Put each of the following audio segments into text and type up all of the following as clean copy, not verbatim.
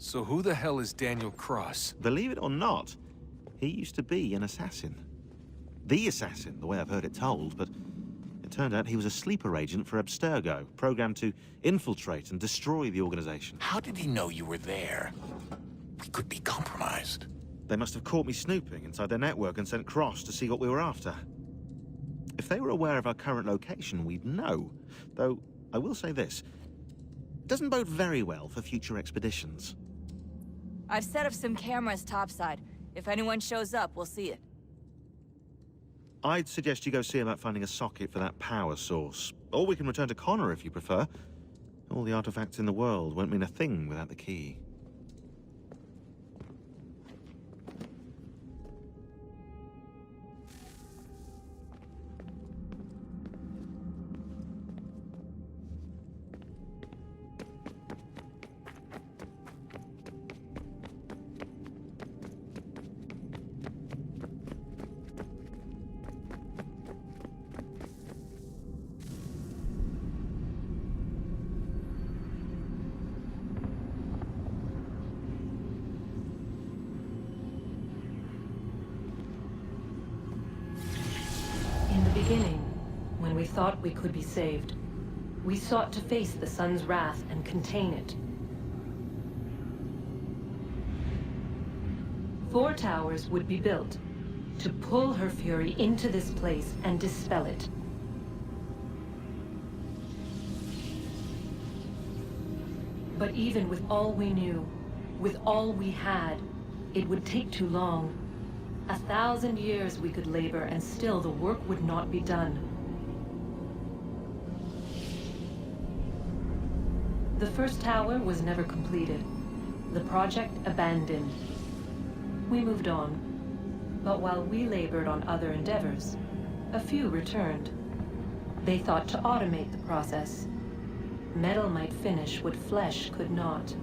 So who the hell is Daniel Cross? Believe it or not, he used to be an assassin. The assassin, the way I've heard it told, but it turned out he was a sleeper agent for Abstergo, programmed to infiltrate and destroy the organization. How did he know you were there? We could be compromised. They must have caught me snooping inside their network and sent Cross to see what we were after. If they were aware of our current location, we'd know. Though, I will say this. It doesn't bode very well for future expeditions. I've set up some cameras topside. If anyone shows up, we'll see it. I'd suggest you go see about finding a socket for that power source. Or we can return to Connor if you prefer. All the artifacts in the world won't mean a thing without the key. In the beginning, when we thought we could be saved, we sought to face the sun's wrath and contain it. 4 towers would be built to pull her fury into this place and dispel it. But even with all we knew, with all we had, it would take too long. 1,000 years we could labor, and still the work would not be done. The first tower was never completed. The project abandoned. We moved on. But while we labored on other endeavors, a few returned. They thought to automate the process. Metal might finish what flesh could not.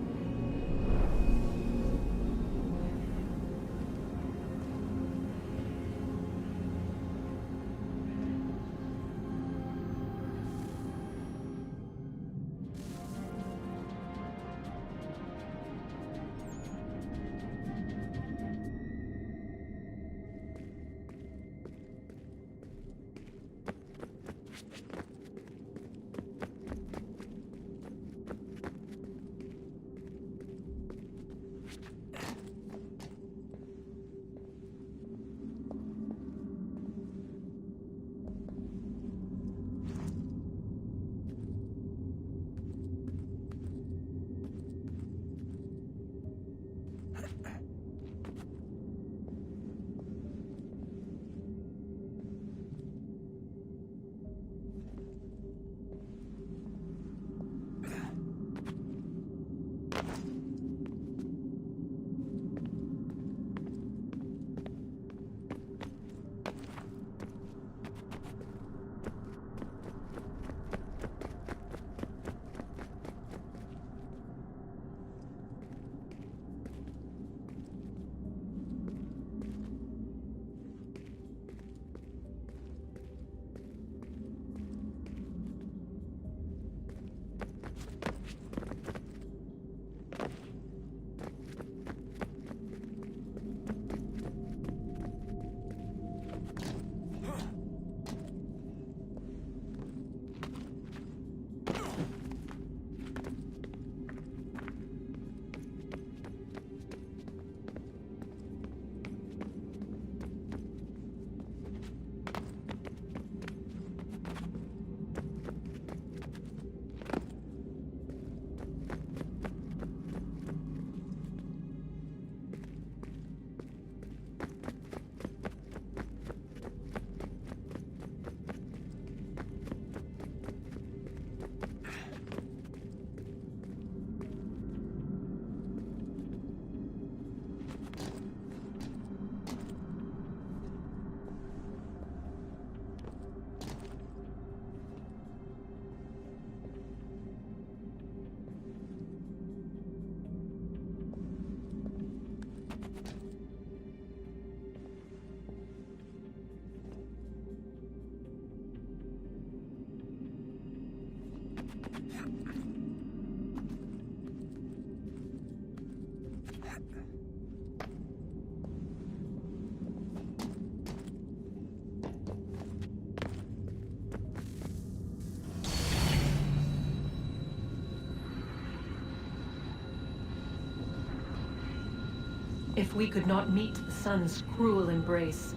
If we could not meet the sun's cruel embrace,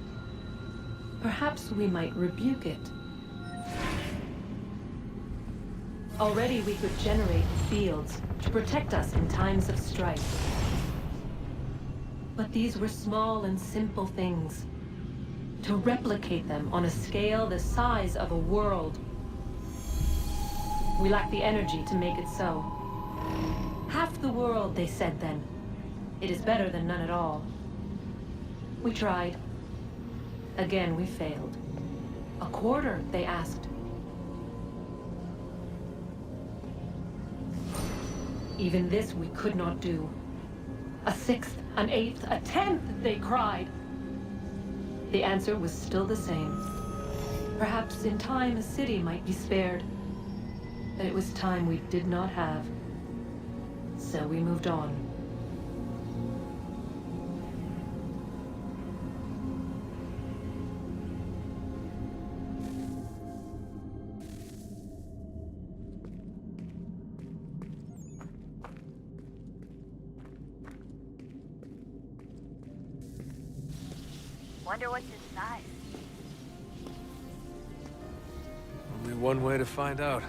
perhaps we might rebuke it. Already we could generate fields to protect us in times of strife. But these were small and simple things. To replicate them on a scale the size of a world, we lack the energy to make it so. Half the world, they said then. It is better than none at all. We tried. Again, we failed. A quarter, they asked. Even this we could not do. A sixth, an eighth, a tenth, they cried. The answer was still the same. Perhaps in time a city might be spared. But it was time we did not have. So we moved on. Wonder what's inside. Only one way to find out.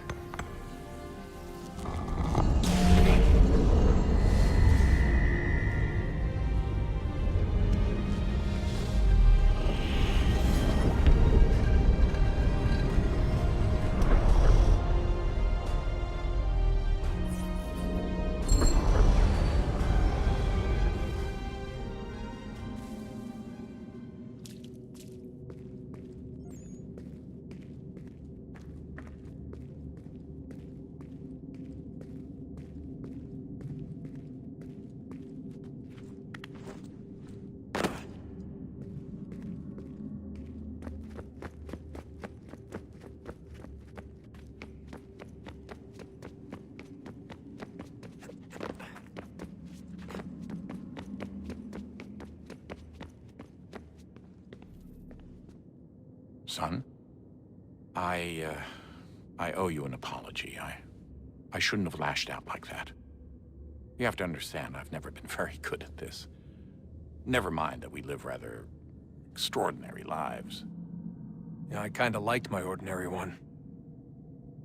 Son, I owe you an apology. I shouldn't have lashed out like that. You have to understand, I've never been very good at this. Never mind that we live rather extraordinary lives. Yeah, I kinda liked my ordinary one.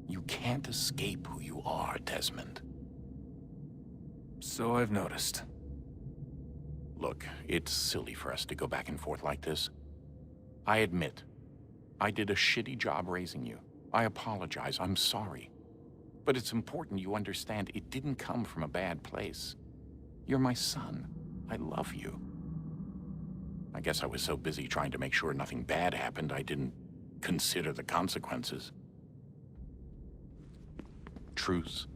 You can't escape who you are, Desmond. So I've noticed. Look, it's silly for us to go back and forth like this. I admit, I did a shitty job raising you. I apologize, I'm sorry. But it's important you understand it didn't come from a bad place. You're my son. I love you. I guess I was so busy trying to make sure nothing bad happened, I didn't consider the consequences. Truce.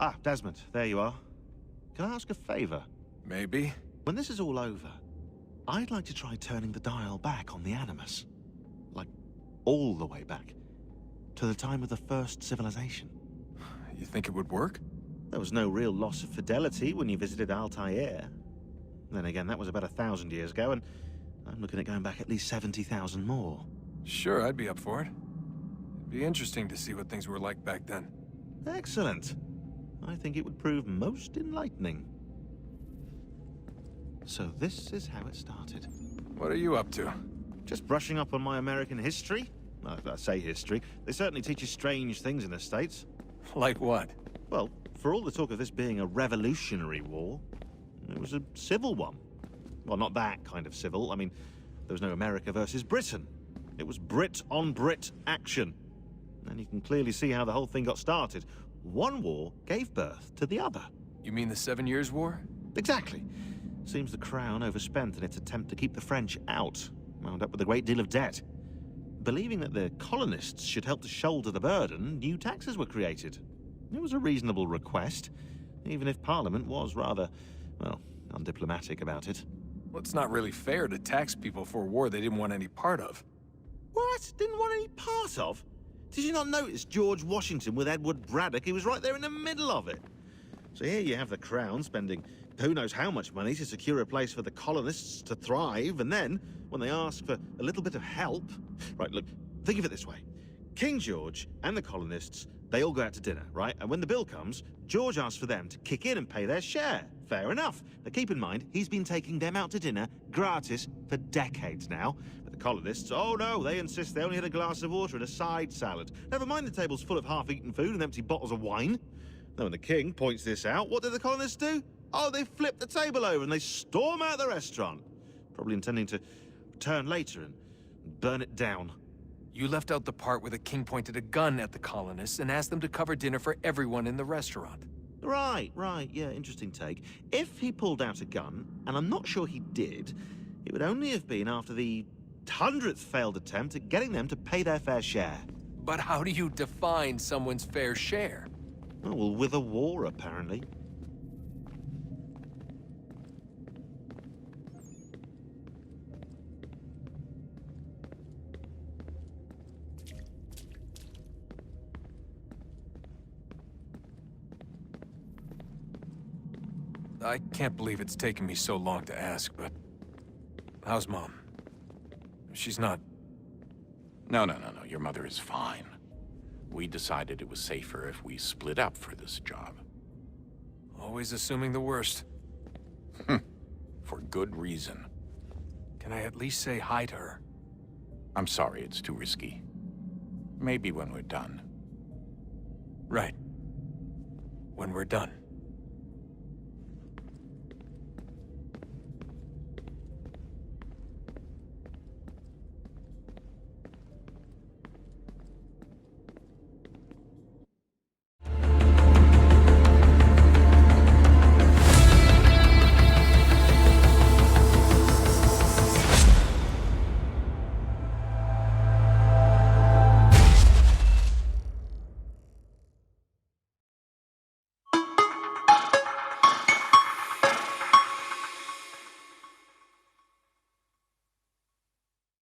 Ah, Desmond, there you are. Can I ask a favor? Maybe? When this is all over, I'd like to try turning the dial back on the Animus. Like, all the way back. To the time of the first civilization. You think it would work? There was no real loss of fidelity when you visited Altair. Then again, that was about 1,000 years ago, and I'm looking at going back at least 70,000 more. Sure, I'd be up for it. It'd be interesting to see what things were like back then. Excellent. I think it would prove most enlightening. So this is how it started. What are you up to? Just brushing up on my American history. I say history. They certainly teach you strange things in the States. Like what? Well, for all the talk of this being a revolutionary war, it was a civil one. Well, not that kind of civil. I mean, there was no America versus Britain. It was Brit on Brit action. And you can clearly see how the whole thing got started. One war gave birth to the other. You mean the 7 Years' War? Exactly. Seems the Crown overspent in its attempt to keep the French out, wound up with a great deal of debt. believing that the colonists should help to shoulder the burden, new taxes were created. It was a reasonable request, even if Parliament was rather, well, undiplomatic about it. Well, it's not really fair to tax people for a war they didn't want any part of. What? Didn't want any part of? Did you not notice George Washington with Edward Braddock? He was right there in the middle of it. So here you have the Crown spending who knows how much money to secure a place for the colonists to thrive, and then, when they ask for a little bit of help... Right, look, think of it this way. King George and the colonists, they all go out to dinner, right? And when the bill comes, George asks for them to kick in and pay their share. Fair enough. But keep in mind, he's been taking them out to dinner gratis for decades now. But the colonists, oh no, they insist they only had a glass of water and a side salad. Never mind the table's full of half-eaten food and empty bottles of wine. Now, when the king points this out, what do the colonists do? Oh, they flip the table over and they storm out the restaurant. Probably intending to return later and burn it down. You left out the part where the king pointed a gun at the colonists and asked them to cover dinner for everyone in the restaurant. Right, yeah, interesting take. If he pulled out a gun, and I'm not sure he did, it would only have been after the 100th failed attempt at getting them to pay their fair share. But how do you define someone's fair share? Oh, well, with a war, apparently. I can't believe it's taken me so long to ask, but... how's Mom? She's not... No. Your mother is fine. We decided it was safer if we split up for this job. Always assuming the worst. For good reason. Can I at least say hi to her? I'm sorry, it's too risky. Maybe when we're done. Right. When we're done.